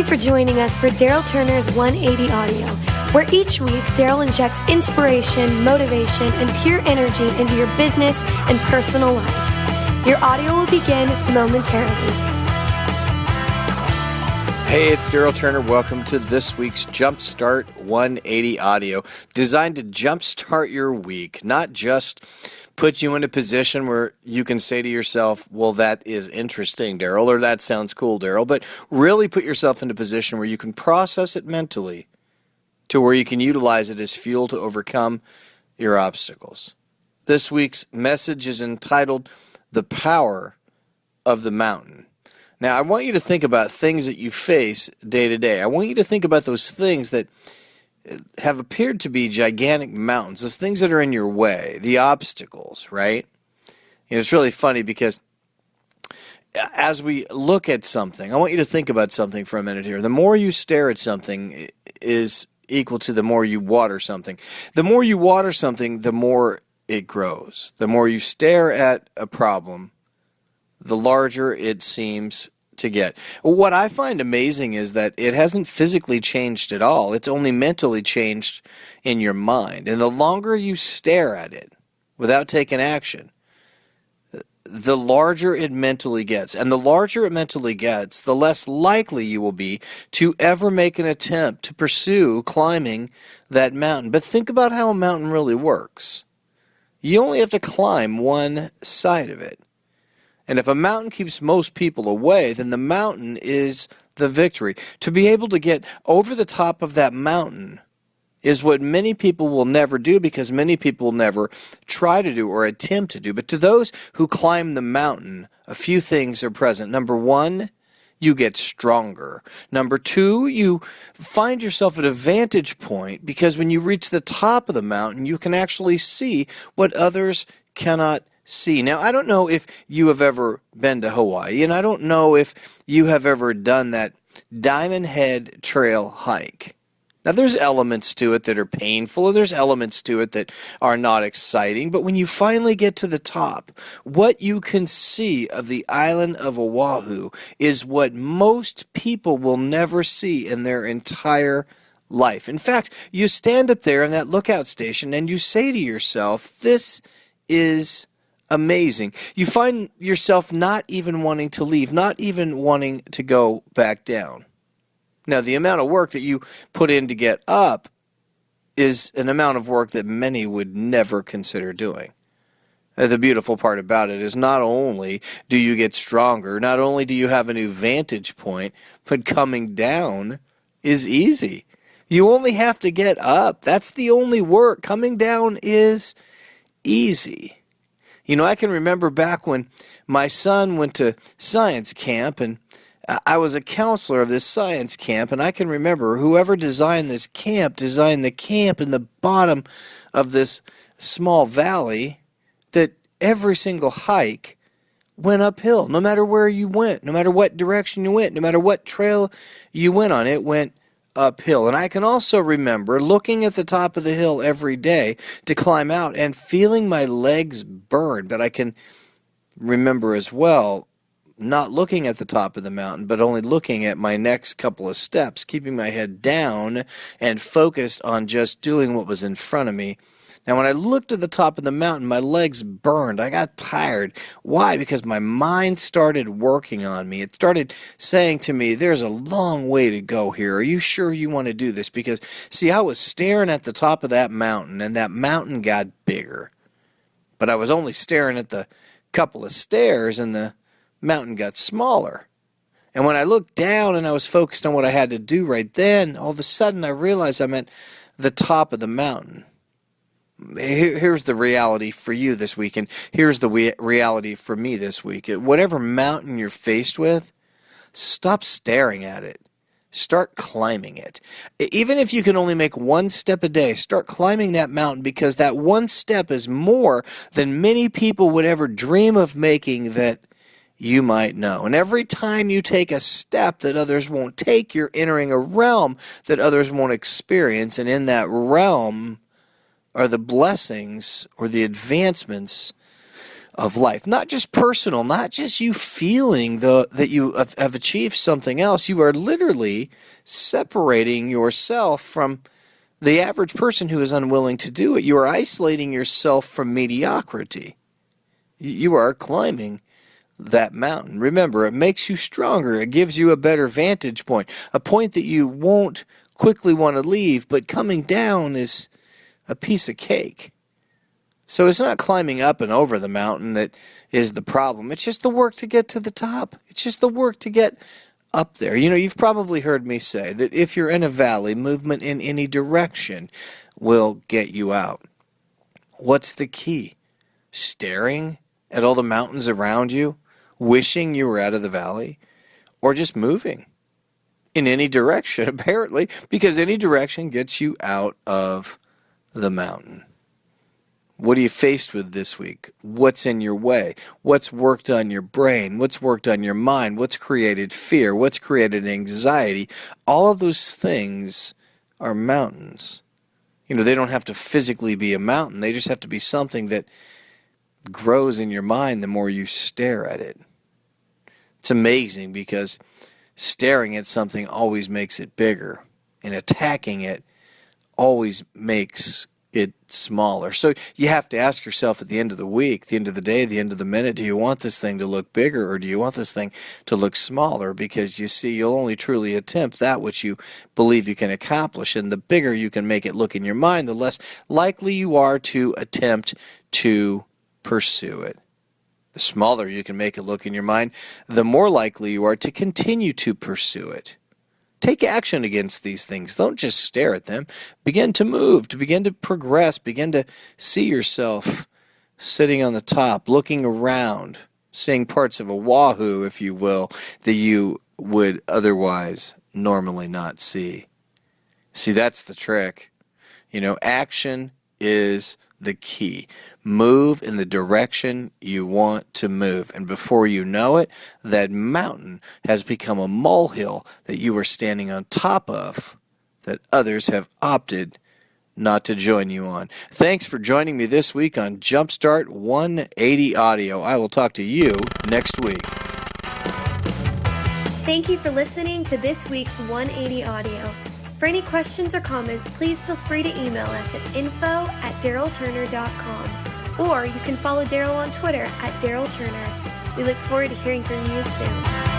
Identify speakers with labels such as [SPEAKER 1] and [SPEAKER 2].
[SPEAKER 1] you for joining us for Darryl Turner's 180 Audio, where each week Darryl injects inspiration, motivation, and pure energy into your business and personal life. Your audio will begin momentarily.
[SPEAKER 2] Hey, it's Darryl Turner. Welcome to this week's Jumpstart 180 Audio, designed to jumpstart your week, not just put you in a position where you can say to yourself, well, that is interesting, Darryl, or that sounds cool, Darryl, but really put yourself in a position where you can process it mentally to where you can utilize it as fuel to overcome your obstacles. This week's message is entitled, The Power of the Mountain. Now, I want you to think about things that you face day to day. I want you to think about those things that have appeared to be gigantic mountains, those things that are in your way, the obstacles, right? It's really funny because as we look at something, I want you to think about something for a minute here. The more you stare at something is equal to the more you water something. The more you water something, the more it grows. The more you stare at a problem, the larger it seems to get. What I find amazing is that it hasn't physically changed at all. It's only mentally changed in your mind. And the longer you stare at it without taking action, the larger it mentally gets. And the larger it mentally gets, the less likely you will be to ever make an attempt to pursue climbing that mountain. But think about how a mountain really works. You only have to climb one side of it. And if a mountain keeps most people away, then the mountain is the victory. To be able to get over the top of that mountain is what many people will never do, because many people will never try to do or attempt to do. But to those who climb the mountain, a few things are present. Number one, you get stronger. Number two, you find yourself at a vantage point, because when you reach the top of the mountain, you can actually see what others cannot see. Now, I don't know if you have ever been to Hawaii, and I don't know if you have ever done that Diamond Head Trail hike. Now, there's elements to it that are painful, and there's elements to it that are not exciting, but when you finally get to the top, what you can see of the island of Oahu is what most people will never see in their entire life. In fact, you stand up there in that lookout station and you say to yourself, this is amazing. You find yourself not even wanting to leave, not even wanting to go back down. Now, the amount of work that you put in to get up is an amount of work that many would never consider doing. The beautiful part about it is not only do you get stronger, not only do you have a new vantage point, but coming down is easy. You only have to get up. That's the only work. Coming down is easy. You know, I can remember back when my son went to science camp, and I was a counselor of this science camp, and I can remember whoever designed this camp designed the camp in the bottom of this small valley that every single hike went uphill. No matter where you went, no matter what direction you went, no matter what trail you went on, it went uphill. And I can also remember looking at the top of the hill every day to climb out and feeling my legs burn. But I can remember as well not looking at the top of the mountain, but only looking at my next couple of steps, keeping my head down and focused on just doing what was in front of me. Now, when I looked at the top of the mountain, my legs burned. I got tired. Why? Because my mind started working on me. It started saying to me, there's a long way to go here. Are you sure you want to do this? Because, see, I was staring at the top of that mountain, and that mountain got bigger. But I was only staring at the couple of stairs, and the mountain got smaller. And when I looked down and I was focused on what I had to do right then, all of a sudden I realized I'm at the top of the mountain. Here's the reality for you this week, and here's the reality for me this week. Whatever mountain you're faced with, stop staring at it. Start climbing it. Even if you can only make one step a day, start climbing that mountain, because that one step is more than many people would ever dream of making that you might know. And every time you take a step that others won't take, you're entering a realm that others won't experience, and in that realm are the blessings or the advancements of life. Not just personal, not just you feeling that you have achieved something else. You are literally separating yourself from the average person who is unwilling to do it. You are isolating yourself from mediocrity. You are climbing that mountain. Remember, it makes you stronger. It gives you a better vantage point, a point that you won't quickly want to leave, but coming down is a piece of cake. So it's not climbing up and over the mountain that is the problem. It's just the work to get to the top. It's just the work to get up there. You know, you've probably heard me say that if you're in a valley, movement in any direction will get you out. What's the key? Staring at all the mountains around you, wishing you were out of the valley, or just moving in any direction, apparently, because any direction gets you out of the mountain. What are you faced with this week? What's in your way? What's worked on your brain? What's worked on your mind? What's created fear? What's created anxiety? All of those things are mountains. You know, they don't have to physically be a mountain. They just have to be something that grows in your mind the more you stare at it. It's amazing because staring at something always makes it bigger, and attacking it always makes it smaller. So you have to ask yourself at the end of the week, the end of the day, the end of the minute, do you want this thing to look bigger or do you want this thing to look smaller? Because you see, you'll only truly attempt that which you believe you can accomplish, and the bigger you can make it look in your mind, the less likely you are to attempt to pursue it. The smaller you can make it look in your mind, the more likely you are to continue to pursue it. Take action against these things. Don't just stare at them. Begin to move, to begin to progress, begin to see yourself sitting on the top, looking around, seeing parts of a wahoo, if you will, that you would otherwise normally not see. See, that's the trick. You know, action is the key. Move in the direction you want to move. And before you know it, that mountain has become a molehill that you are standing on top of that others have opted not to join you on. Thanks for joining me this week on Jumpstart 180 Audio. I will talk to you next week.
[SPEAKER 1] Thank you for listening to this week's 180 Audio. For any questions or comments, please feel free to email us at info@darrylturner.com, or you can follow Darryl on Twitter @DarrylTurner. We look forward to hearing from you soon.